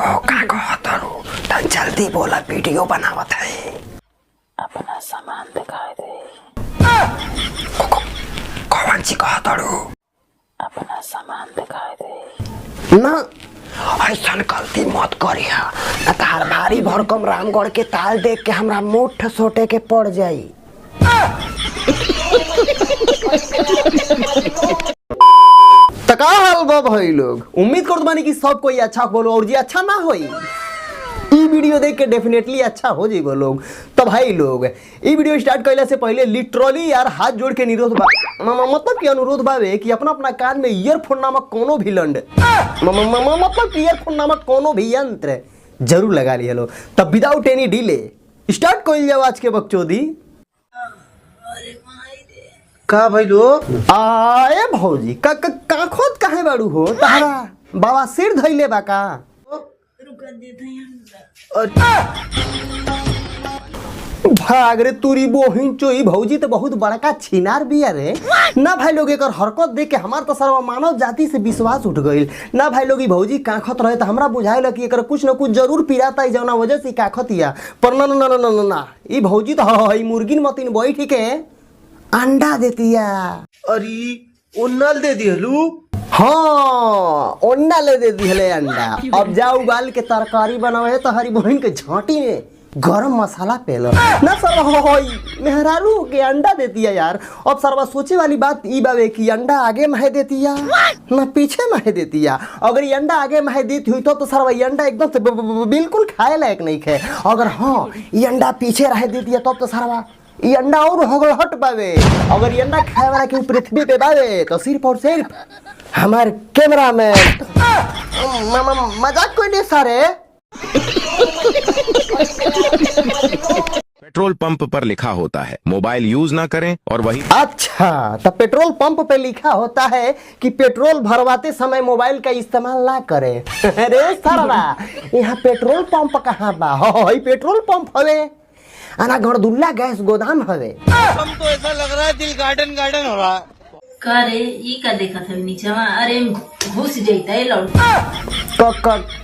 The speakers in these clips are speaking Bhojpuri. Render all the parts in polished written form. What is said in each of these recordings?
हो का कहतरू तन जल्दी बोला वीडियो बनावत है। अपना सामान दिखाई दे। कौन सी कहतरू? अपना सामान दिखाई दे। ना ऐसा गलती मत करिया न तार भारी भरकम रामगढ़ के ताल देख के हमरा मुठ सोटे के पड़ जाई। तका हाल बा भाई लोग, उम्मीद करत बानी कि सब कोई अच्छा बोलो और जी अच्छा ना होई ई वीडियो देख के डेफिनेटली अच्छा हो जाइबो लोग। तो भाई लोग ई वीडियो स्टार्ट कइला से पहले लिटरली यार हाथ जोड़ के निरोध बा मतलब कि अनुरोध बावे कि अपना अपना कान में ईयरफोन नामक कोनो भी लंड मतलब कि ईयरफोन नामक कोनो भी यंत्र जरूर लगा लिया लो। तब विदाउट एनी डिले स्टार्ट कइल जाओ आज के बकचोदी। का भाई लोग आए भौजी का खोद काहे बाड़ू हो तारा बाबा सिर धइले बा का? भाग रे तुरी बोहिन चोई भौजी तो बहुत बड़का छिनार बिया रे ना भाई लोग। एकर हरकत देख के हमार तो सर्व मानव जाति से विश्वास उठ गइल ना भाई लोग। ई भौजी काखत रहे तो हमरा बुझाइल कि एकर कुछ न कुछ जरूर पिराता जौना वजह से काखतिया। पर ना ना ना ना ना ई भौजी तो हई मुर्गिन मतिन बैठ के अंडा देतिया। अरे उन्नल दे दिहलू। हाँ ओन्ना ले दे दिहले अंडा। अब जा उबाल के तरकारी बनावे तो हरी बहन के झांटी में गरम मसाला पेलो ना सर होई मेहरारू के अंडा देती है यार। अब सरवा सोचे वाली बात ई बावे कि अंडा आगे मह देती है ना पीछे मह देती है। अगर ये अंडा आगे मह देती हुई तो सरवा ये अंडा एकदम से बिल्कुल खाए लायक नहीं है। अगर हाँ ये अंडा पीछे रह देती है तब तो सरवा ये अंडा और हट पावे। अगर ये अंडा खाए वाला के पृथ्वी पे बावे तो सिर्फ और सिर्फ हमारे कैमरा में मजाक कोई नहीं सारे। पेट्रोल पंप पर लिखा होता है मोबाइल यूज ना करें और वही। अच्छा तो पेट्रोल पंप पे लिखा होता है कि पेट्रोल भरवाते समय मोबाइल का इस्तेमाल ना करें। अरे सरवा यहाँ पेट्रोल पंप कहाँ बा? हई पेट्रोल पंप हवे आना गड़दुल्ला गैस गोदाम हवे। हम तो ऐसा लग रहा है दिल गार्डन गार्डन हो रहा है। का रे ई का देखत है नीचवा? अरे घुस जइता है लौट।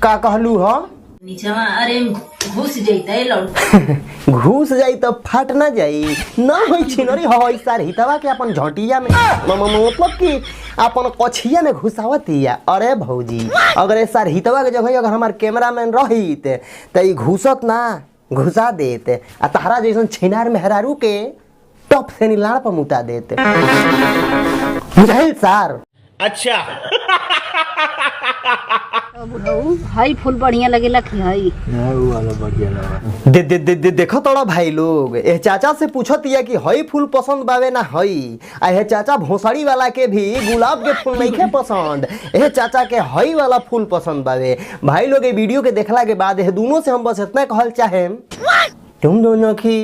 का कहलू हो? नीचवा अरे घुस जइता है लौट। घुस जाई तो फट ना जाई ना होई छिनरी हई सार हितवा के अपन झटिया में मतलब कि अपन कछिया में घुसावतिया। अरे भौजी अगर सार हितवा के जगह अगर हमार कैमरामैन रहित त ई घुसत ना घुसा देते आ तहरा जैसन छिनार मेहरारू के टप से नीलाड़ पर मुता देते। बुझाइल सार? अच्छा हाई फूल बढ़िया लगेला कि हाई देखो तोड़ा भाई लोग ए चाचा से पूछतिया कि हई फूल पसंद बावे ना हई। आ हे चाचा भोसड़ी वाला के भी गुलाब के फूल नहीं खे पसंद। ए चाचा के हई वाला फूल पसंद बावे। भाई लोग ये वीडियो के देखला के बाद ये दोनों से हम बस इतना कहल चाहे तुम दोनों की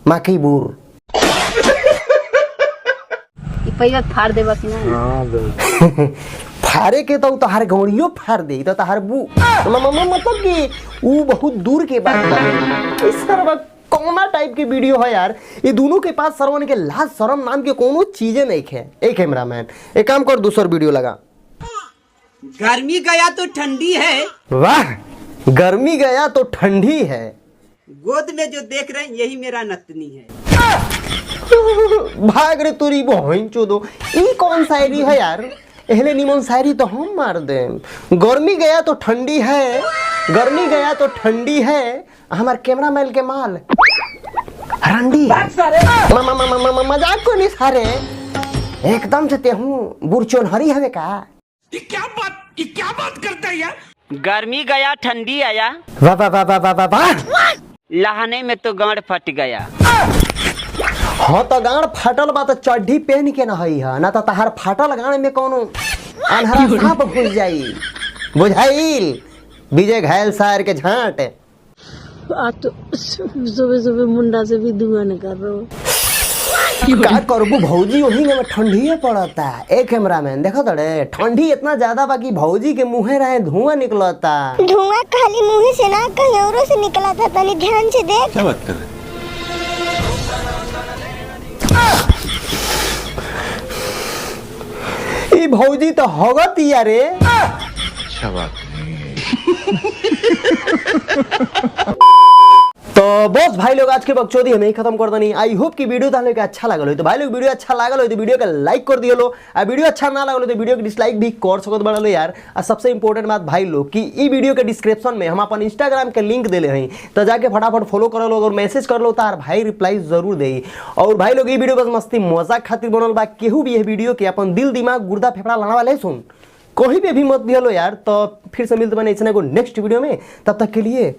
माँ की बूर पहिया फाड़ देबा कि ना? फारे के तो तहार गौड़ियों फाड़ दे तो तहार बू मतलब कि वो बहुत दूर के बात है। इस तरह कौना टाइप की वीडियो है यार। ये दोनों के पास सरवन के लाज शर्म नाम के कोनो चीजें नहीं है। एक कैमरामैन एक काम कर दूसरा वीडियो लगा। गर्मी गया तो ठंडी है। वाह गर्मी गया तो ठंडी है। गोद में जो देख रहे हैं यही मेरा नतनी है। भाग रे तुरी बहन चोदो ई कौन शायरी है यार? एहले निमन शायरी तो हम मार दे। गर्मी गया तो ठंडी है गर्मी गया तो ठंडी है हमार कैमरामैन के माल रंडी मजाक को नहीं सारे एकदम से तेहू बुरचोन हरी हवे का? ये क्या बात करता है यार? गर्मी गया ठंडी आया। वाह वाह वाह वाह वाह वाह। लहाने में तो गांड फट गया। हाँ तो गांड फाटल बा तो चड्ढी पहन के ना हई है ना तो तहार फाटल गांड में कोनो अनहरा सांप घुस जाई। बुझाइल विजय घायल सार के झांट। आज तो सुबह सुबह मुंडा से भी धुआं निकल रहा। का करबू भौजी वही में ठंडी पड़ता। एक कैमरामैन देखो तड़े ठंडी इतना ज्यादा बाकी भौजी के मुँहे रहे धुआं निकलता। धुआं खाली मुँह से ना कहीं औरों से निकला था। तनी ध्यान से देख। क्या बात कर रहे? ई भौजी तो हगत यारे। अच्छा बात नहीं। तो बस भाई लोग आज के बकचोदी हमें ही खत्म कर देनी। आई होप कि वीडियो ताले के अच्छा लागल हो। तो भाई लोग वीडियो अच्छा लागल हो तो वीडियो के लाइक कर दियो लो, और वीडियो अच्छा ना लागल हो तो वीडियो के डिसलाइक भी कर सकत बड़ा लो यार। और सबसे इंपॉर्टेंट बात भाई लोग कि ई वीडियो के डिस्क्रिप्शन में हम अपन इंस्टाग्राम के लिंक देले हैं, तो जाके फटाफट फॉलो कर लो और मैसेज कर लो तार भाई रिप्लाई जरूर दे। और भाई लोग ये वीडियो बस मस्ती मजाक खातिर बनल बा, केहू भी ये वीडियो के अपन दिल दिमाग गुर्दा फेफड़ा लाना वाले सुन कहीं पे भी मत दिया लो यार। तो फिर से मिलते बने इसने को नेक्स्ट वीडियो में, तब तक के लिए